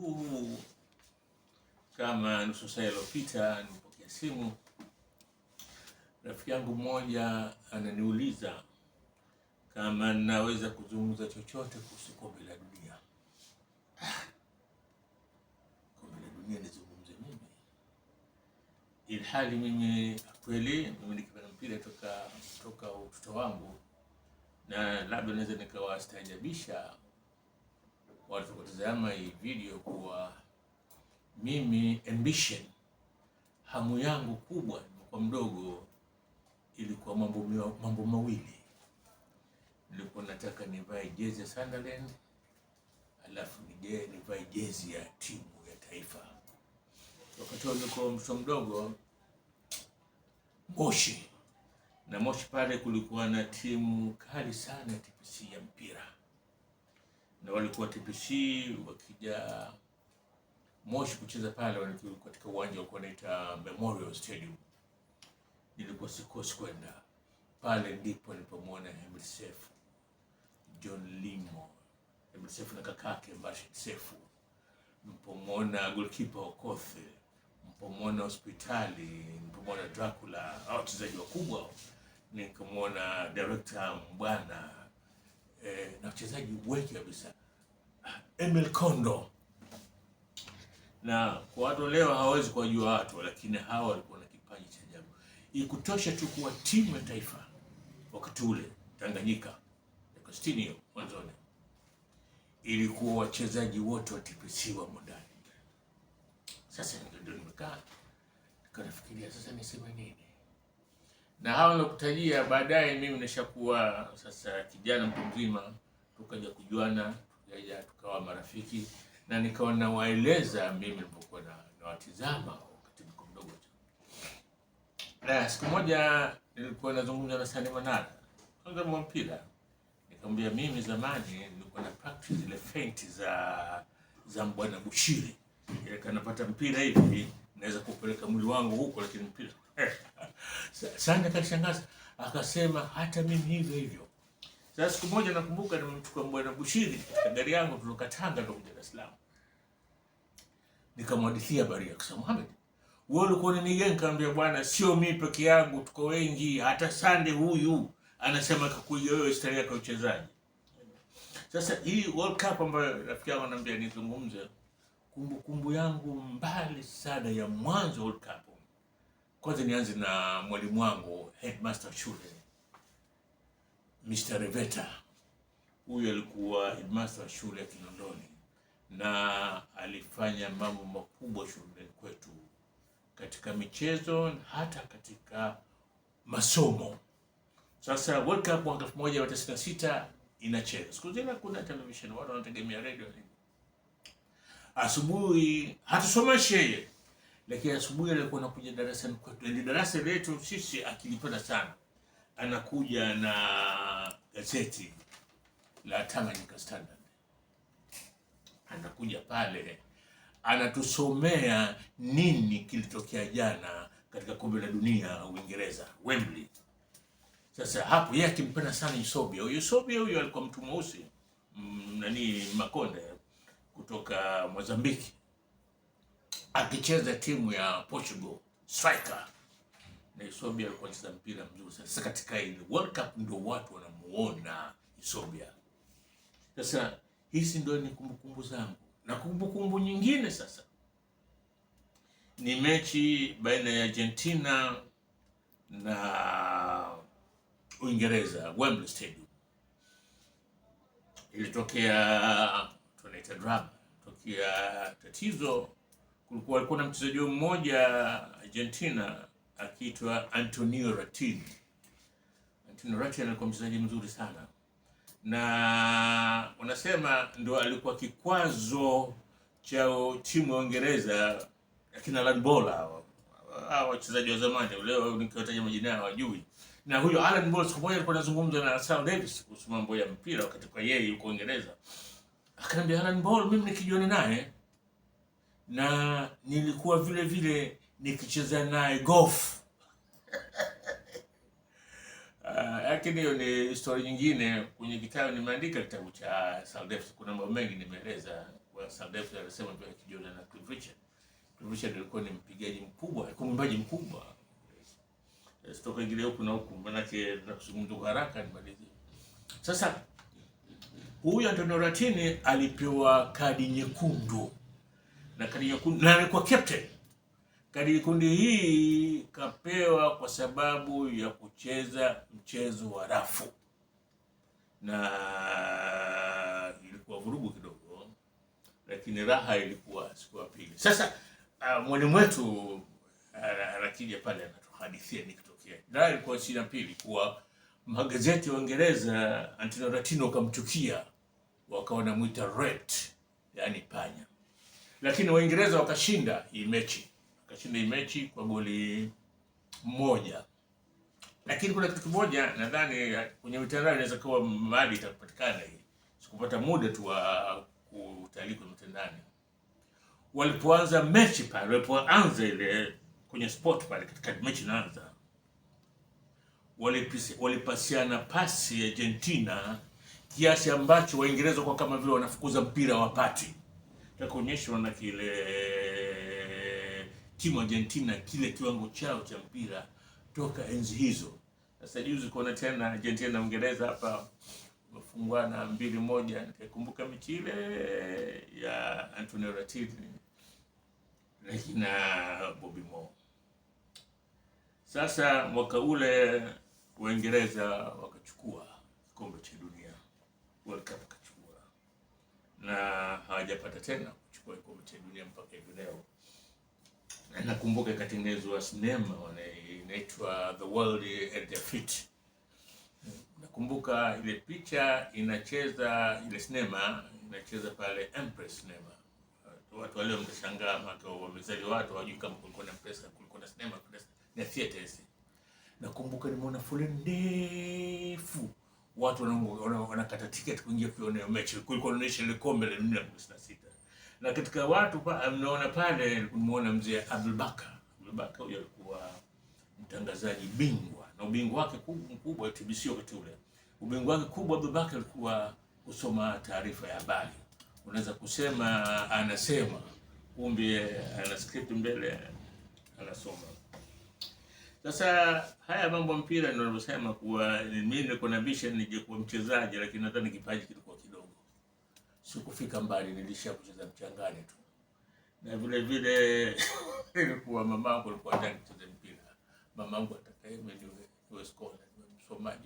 huu kama nusu saa iliyopita nilipokea simu, rafiki yangu mmoja ananiuliza kama naweza kuzungumza chochote kuhusu kombe la dunia. Kombe la dunia nizungumze mimi? Ilhali mimi kweli nikipenda mpira toka utoto wangu, na labda naweza nikawastaajabisha watu kutazama hii video kuwa mimi hamu yangu kubwa kwa mdogo ilikuwa mambo mawili. Nilikuwa nataka nivae jezi ya Sunderland, alafu nivae jezi ya timu ya taifa. Wakati nilikuwa mtoto mdogo, Moshi pale kulikuwa na timu kali sana ya TPC ya mpira, na walikuwa TPC wakija Moshi kucheza pale walikuwa katika uwanja wa kunaita Memorial Stadium. Nilikuwa sikosi kwenda pale, ndipo nilipomwona Emil Sefu, John Limo, Emil Sefu na kakake Rashid Sefu, nilipomwona goalkeeper Okoth, nilipomwona Hospitali, nilipomwona Dracula, wachezaji wakubwa, nikamwona director Mbwana, na wachezaji wengi kabisa, Emil Kondo. Na kwa watu leo hawezi kuwajua watu, lakini hawa walikuwa na kipaji cha ajabu. Ikutosha tu kuwa timu ya taifa wakati ule Tanganyika ya 60 mwanzoni, ilikuwa wachezaji wote wa TPC wa ndani. Sasa ndio nimekaa nikafikiria sasa niseme nini, na hao nilokutajia baadaye mimi nishakuwa sasa kijana mtu mzima, tukaja kujuana, tukawa marafiki, na nikawa nawaeleza mimi nilipokuwa na watizama wakati niko mdogo tu. Na siku moja nilikuwa nazungumza na Sani Manara, kwanza mpira, nikamwambia mimi zamani nilikuwa na practice zile feint za Bwana Bushiri, ile kanapata mpira hivi naweza kupeleka mwili wangu huko, lakini mpira Sani akashangaza, akasema hata mimi hivyo. Sasa siku moja nakumbuka nimemchukua Bwana Bushiri katika gari yangu, tuloka Tanga ndo kuja Dar es Salaam. Nikamwadithia habari ya kusema, Mohamed, wewe ulikuwa unanigenga? Nikamwambia bwana, sio mimi peke yangu, tuko wengi, hata Sande huyu anasema kakuja wewe historia yako uchezaji. Sasa hii World Cup ambayo rafiki yangu ananiambia nizungumze, kumbukumbu yangu mbali sana ya mwanzo World Cup. Kwanza nianze na mwalimu wangu, headmaster shule, Mr. Reveta. Huyu alikuwa headmaster shule ya Kinondoni, na alifanya mambo makubwa shuleni kwetu katika michezo hata katika masomo. Sasa World Cup mwaka 1996 inacheza. Siku zile kuna television, watu wanategemea radio. Asubuhi hatusomeshe yeye, lakini asubuhi alikuwa anakuja darasani kwetu. Ile darasa letu sisi akilipenda sana, anakuja na gazeti la Tanganyika Standard. Anakuja pale anatusomea nini kilitokea jana katika kombe la dunia Uingereza, Wembley. Sasa hapo yeye akimpenda sana Yusobia. Huyo alikuwa mtu mweusi, Makonde kutoka Mozambiki, akicheza timu ya Portugal, striker. Na Yusobia alikuwa anacheza mpira mzuri. Sasa katika ile World Cup ndio watu wanamuona Yusobia. Sasa hizi ndio ni kumbukumbu zangu. Na kumbukumbu nyingine sasa ni mechi baina ya Argentina na Uingereza, Wembley Stadium. Ilitokea tunaita drama, tokea tatizo. Kulikuwa na mchezaji mmoja Argentina akiitwa Antonio Ratin. Antonio Ratin alikuwa mchezaji mzuri sana, na unasema ndo alikuwa kikwazo cha timu ya Uingereza akina Alan Ball, hao wachezaji wa zamani. Leo nikiwataja majina yao hawajui. Na huyo Alan Ball siku moja alikuwa anazungumza na Sal Davis kuhusu mambo ya mpira wakati kwa yeye yuko Uingereza. Akaniambia, Alan Ball mimi nikijiona naye, na nilikuwa vile nikicheza naye golf. Lakini hiyo ni story nyingine. Kwenye kitabu nimeandika, kitabu cha Sal Davis, kuna mambo mengi nimeeleza kwa Saldef anasema pia akijiona na Cliff Richard. Cliff Richard alikuwa ni mpigaji mkubwa, alikuwa mwimbaji mkubwa. Sitoka ingine huku na huku, manake tunazungumza kwa haraka nimalizie. Sasa huyu Antonio Ratini alipewa kadi nyekundu. Na kadi nyekundu na alikuwa captain. Kadi nyekundu hii kapewa kwa sababu ya kucheza mchezo wa rafu. Na ilikuwa vurugu kidogo, lakini raha ilikuwa siku ya pili. Sasa mwalimu wetu anakija pale anatuhadithia nikitokea. Na ilikuwa siku ya pili kuwa magazeti ya Uingereza Antonio Ratini wakamchukia, wakawa wanamuita rat, yani panya. Lakini Waingereza wakashinda hii mechi. Wakashinda hii mechi kwa goli 1. Lakini kuna kitu kimoja nadhani kwenye mitandao inaweza kuwa mali itapatikana hii. Sikupata muda tu wa kutalii kwenye mitandao. Walipoanza mechi pale, walipoanza ile kwenye sport pale katika mechi inaanza, walipasiana pasi ya Argentina kiasi ambacho Waingereza kwa kama vile wanafukuza mpira wapati. Takuonyeshwa na kile timu Argentina kile kiwango chao cha mpira toka enzi hizo. Sasa juzi kuona tena Argentina na Uingereza hapa wafungwana 2-1, nikakumbuka mechi ile ya Antonio Ratini na Bobby Moore. Sasa mwaka ule Waingereza wakachukua kombe cha dunia, World Cup wakachukua, na hawajapata tena kuchukua kombe cha dunia mpaka hivi leo. Nakumbuka ikatengenezwa sinema inaitwa The World at Their Feet. Nakumbuka ile picha inacheza, ile sinema inacheza pale Empress Cinema. Watu wale mtashangaa maka wamezali watu hawajui kama kulikuwa na Empress, kulikuwa na sinema na theaters. Nakumbuka nimeona foleni ndefu, watu wanakata tiketi kuingia kuona mechi. Kulikuwa inaonyesha ile kombe la dunia 56. Na katika watu mnaona pale nimeona mzee Abubakar. Abubakar huyo alikuwa mtangazaji bingwa, na ubingwa wake mkubwa TBC wakati ule. Ubingwa wake kubwa Abubakar alikuwa kusoma taarifa ya habari. Unaweza kusema anasema, kumbe ana script mbele anasoma. Sasa haya mambo mpira ndio ninasema kuwa mimi niko na vision nije kuwa mchezaji, lakini nadhani kipaji kilikuwa kidogo. Sikufika mbali, nilisha kucheza mchangani tu. Na vile vile ilikuwa mamangu alikuwa anataka kucheza mpira. Mamangu atakaye niwe scholar, msomaji.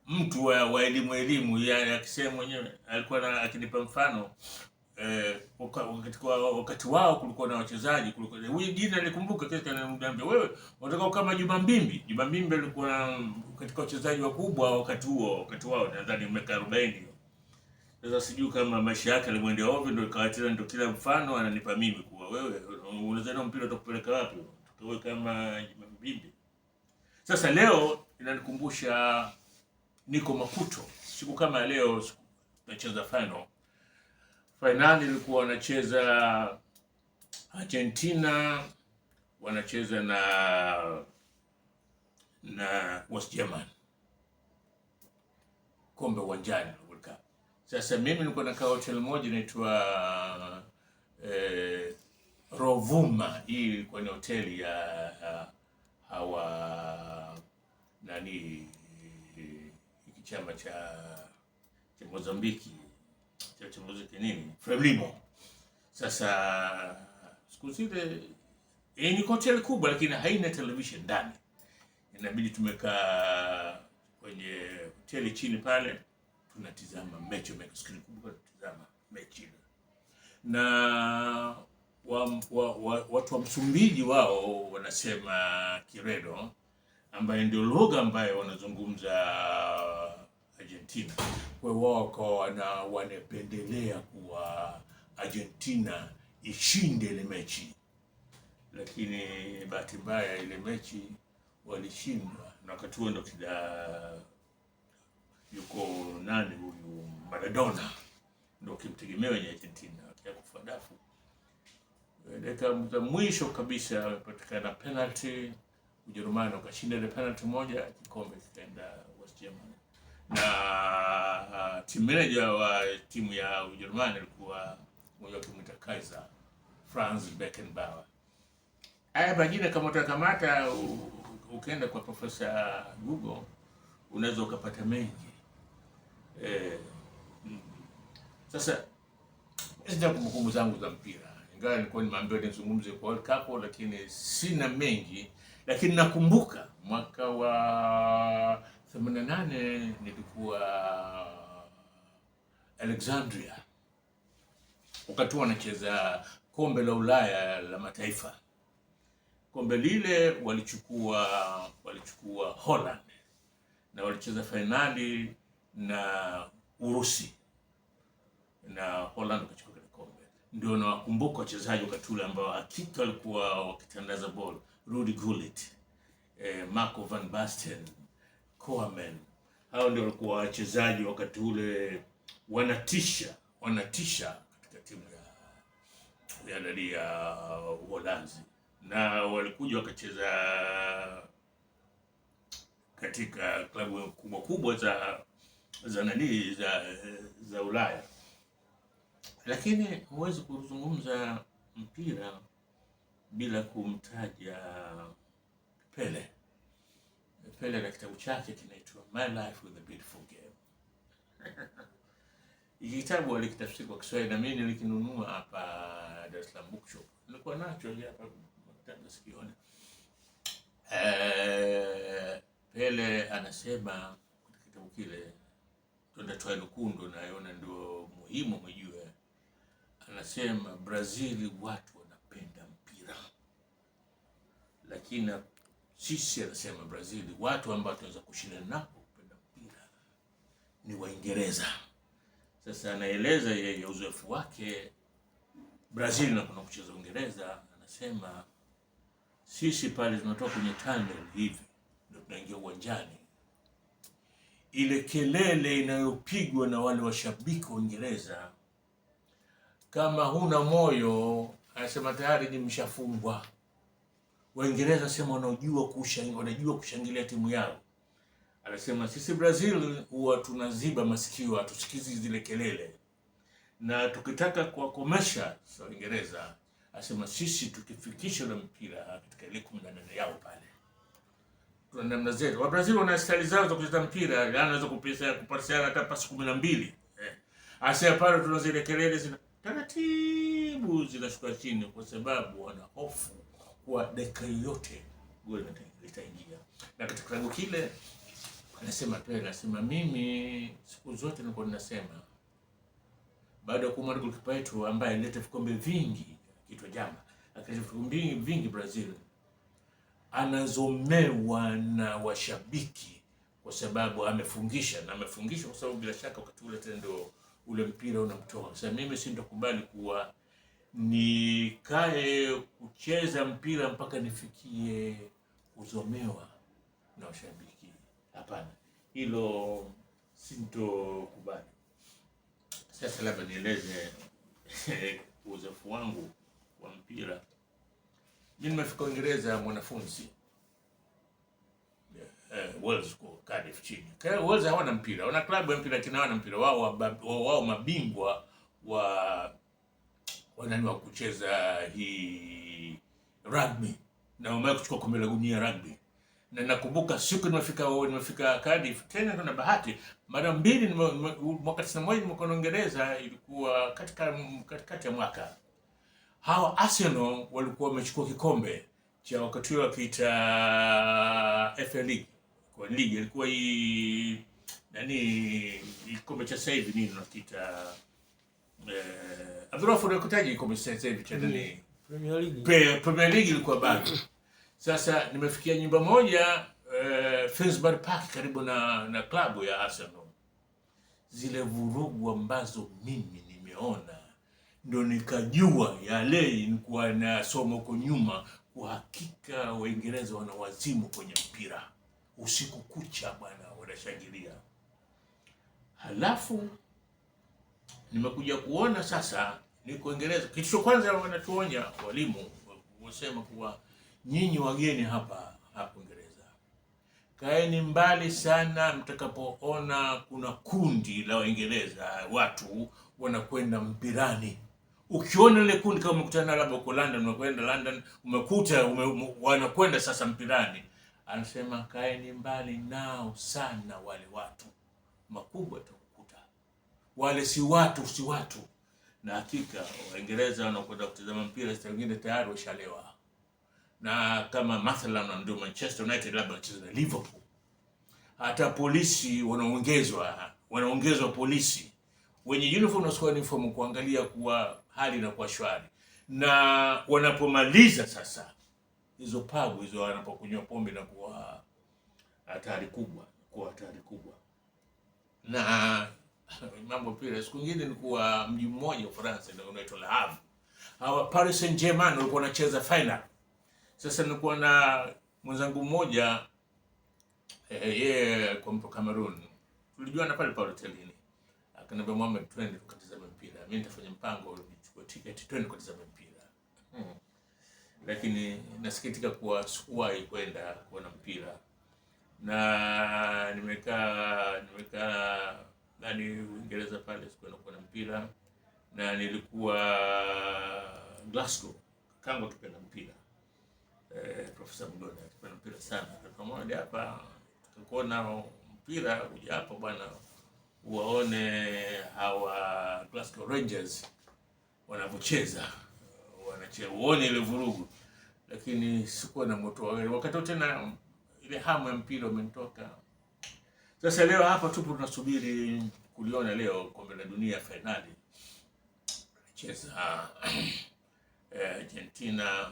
Ni mtu wa elimu, yani akisema mwenyewe alikuwa akinipa mfano. Wakati wao kulikuwa na wachezaji, kulikuwa huyu jina nilikumbuka kile kananiambia, wewe unataka kama Juma Mbimbi. Juma Mbimbi alikuwa katika wachezaji wakubwa wakati wao nadhani miaka 40. Sasa sijui kama maisha yake alimwendea ovyo ndio ikawatela, ndio kila mfano ananipa mimi kuwa wewe unaweza mpira utakupeleka wapi? Tukawe kama Juma Mbimbi. Sasa leo inanikumbusha niko Maputo. Siku kama leo tunacheza finali ilikuwa wanacheza Argentina wanacheza na West German. Kombe uwanjani World Cup. Sasa mimi nilikuwa nakaa hotel moja inaitwa Rovuma. Hii ilikuwa ni hoteli ya hawa nani chama cha Mozambiki cha muziki nini? Frelimo. Sasa siku zile ni hotel kubwa lakini haina television ndani. Inabidi tumekaa kwenye hoteli chini pale tunatizama mechi, screen kubwa tunatizama mechi. Na watu wa Msumbiji wao wanasema Kiredo, ambaye ndio lugha ambayo wanazungumza Argentina. Kwa hiyo wao wanapendelea kuwa Argentina ishinde ile mechi. Lakini bahati mbaya ile mechi walishindwa, na wakati huo ndio yuko nani huyu Maradona ndio kimtegemewa ya Argentina akakufa dafu. Dakika za mwisho kabisa patikana penalty, Ujerumani wakashinda ile penalty moja, kikombe kikaenda West Germany. na team manager wa timu ya Ujerumani alikuwa mmoja akimuita Kaiser Franz Beckenbauer. Haya majina kama utakamata ukienda kwa Profesa Google unaweza ukapata mengi. Sasa hizi kumbukumbu zangu za mpira, ingawa nilikuwa nimeambiwa nizungumze kwa World Cup, lakini sina mengi, lakini nakumbuka mwaka wa 88 nilikuwa Alexandria, wakati wanacheza kombe la Ulaya la mataifa. Kombe lile walichukua Holland na walicheza finali na Urusi na Holland wakachukua kombe. Ndio nawakumbuka wachezaji wakati ule ambao hakika walikuwa wakitandaza ball. Rudy Gullit, Marco van Basten, Koeman. Hao ndio walikuwa wachezaji wakati ule wanatisha katika timu ya Uholanzi. Na walikuja wakacheza katika klabu kubwa za Ulaya. Lakini huwezi kuzungumza mpira bila kumtaja Pele. Pele na kitabu chake kinaitwa My Life with a Beautiful Game. Hiki kitabu alikitafsiri kwa Kiswahili na mimi nilikinunua hapa Dar es Salaam Bookshop. Nilikuwa nacho hapa maktaba sikiona. Pele anasema katika kitabu kile, tunatoa nukundo na yona ndio muhimu mjue. Anasema Brazil watu wanapenda mpira, lakini sisi, anasema Brazil watu ambao tunaweza kushindana nao kupenda mpira ni Waingereza. Sasa anaeleza yeye uzoefu wake Brazil na kuna kucheza Uingereza. Anasema sisi pale tunatoka kwenye tunnel hivi ndio tunaingia uwanjani, ile kelele inayopigwa na wale washabiki wa Uingereza, kama huna moyo, anasema tayari ni mshafungwa. Waingereza sema wanajua kushangilia timu yao. Anasema sisi Brazil huwa tunaziba masikio, hatusikizi zile kelele, na tukitaka kuwakomesha Uingereza, anasema sisi tukifikisha na mpira katika ile 18 yao pale, tuna namna zetu. Wa Brazil wana style zao za kucheza mpira, yani anaweza kupasiana hata pasi 12. Anasema pale tuna zile kelele zina taratibu zinashuka chini, kwa sababu wana hofu kwa dakika yote goli litaingia. Na katika kitabu kile anasema Pele, anasema mimi siku zote nilikuwa ninasema baada ya kumwona golikipa wetu ambaye alileta vikombe vingi kitwa Jamba, akaleta vikombe vingi Brazil, anazomewa na washabiki kwa sababu amefungisha kwa sababu bila shaka wakati ule tendo ule mpira unamtoa. Sasa mimi si nitakubali kuwa nikae kucheza mpira mpaka nifikie kuzomewa na washabiki. Hapana, hilo sintokubali. Sasa labda nieleze uzoefu wangu wa mpira. Mimi nimefika Uingereza mwanafunzi. Wales kwa Cardiff chini. Wales hawana mpira. Wana klabu ya mpira lakini hawana mpira. Wao mabingwa wa kucheza hii rugby. Na wameweza kuchukua kombe la dunia rugby. Na nakumbuka siku nimefika Cardiff, tena tuna bahati mara mbili. Mwaka 91 nimekuwa Uingereza, ilikuwa katikati ya mwaka. Hawa Arsenal walikuwa wamechukua kikombe cha wakati ule wakiita FA League. Kwa ligi ilikuwa hii kikombe cha sasa hivi nini nakiita Abdullah unakutaje kikombe cha sasa hivi cha nini? Premier League ilikuwa bado. Sasa nimefikia nyumba moja Finsbury Park karibu na klabu ya Arsenal. Zile vurugu ambazo mimi nimeona ndio nikajua yale nilikuwa nasoma huko nyuma, kwa hakika Waingereza wana wazimu kwenye mpira. Usiku kucha bwana wanashangilia. Halafu nimekuja kuona sasa niko Uingereza, kitu cha kwanza wanatuonya walimu, wasema kuwa nyinyi wageni hapa Uingereza, kaeni mbali sana mtakapoona kuna kundi la Waingereza watu wanakwenda mpirani. Ukiona ile kundi, kama umekutana labda uko London, umekwenda London umekuta wanakwenda sasa mpirani, anasema kaeni mbali nao sana, wale watu makubwa utakuta wale si watu. Na hakika Waingereza wanakwenda kutazama mpira saa nyingine tayari washalewa, na kama mathalan ndio Manchester United labda wanacheza na Liverpool, hata polisi wanaongezwa polisi wenye uniform na sio uniform, kuangalia kuwa hali inakuwa shwari. Na wanapomaliza sasa hizo pub hizo, wanapokunywa pombe na kuwa hatari kubwa, na mambo pia. Siku nyingine nilikuwa mji mmoja Ufaransa na unaitwa Le Havre, hawa Paris Saint-Germain walikuwa wanacheza final. Sasa nilikuwa na mwenzangu mmoja yeye kwa mpo Cameroon, tulijuana pale hotelini, akaniambia Mohamed, twende tukatazame mpira. Mimi nitafanya mpango nichukue tiketi twende tukatazame mpira. Lakini nasikitika kuwa sikuwahi kwenda kuona mpira, na nimekaa ndani Uingereza pale, sikuenda kuona mpira, na nilikuwa Glasgow kango tupenda mpira. Profesa Mdona tupenda mpira sana, pamoja hapa tukaona mpira uja hapa bwana, uwaone hawa Glasgow Rangers wanavyocheza, uone ile vurugu. Lakini sikuwa na moto wakati tena, ile hamu ya mpira umenitoka. Sasa leo hapa tupo tunasubiri kuliona leo kombe la dunia finali, wanacheza Argentina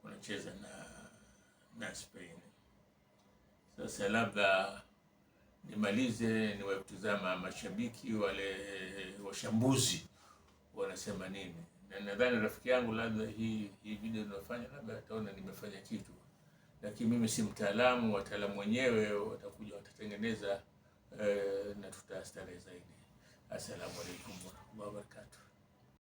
wanacheza na Spain. Sasa labda nimalize niwe kutazama mashabiki wale washambuzi wanasema nini, na nadhani rafiki yangu labda hii video ninafanya labda ataona nimefanya kitu, lakini mimi si mtaalamu. Wataalamu wenyewe watakuja watatengeneza na tutastarehe zaidi. Assalamu alaikum warahmatullahi wabarakatuh.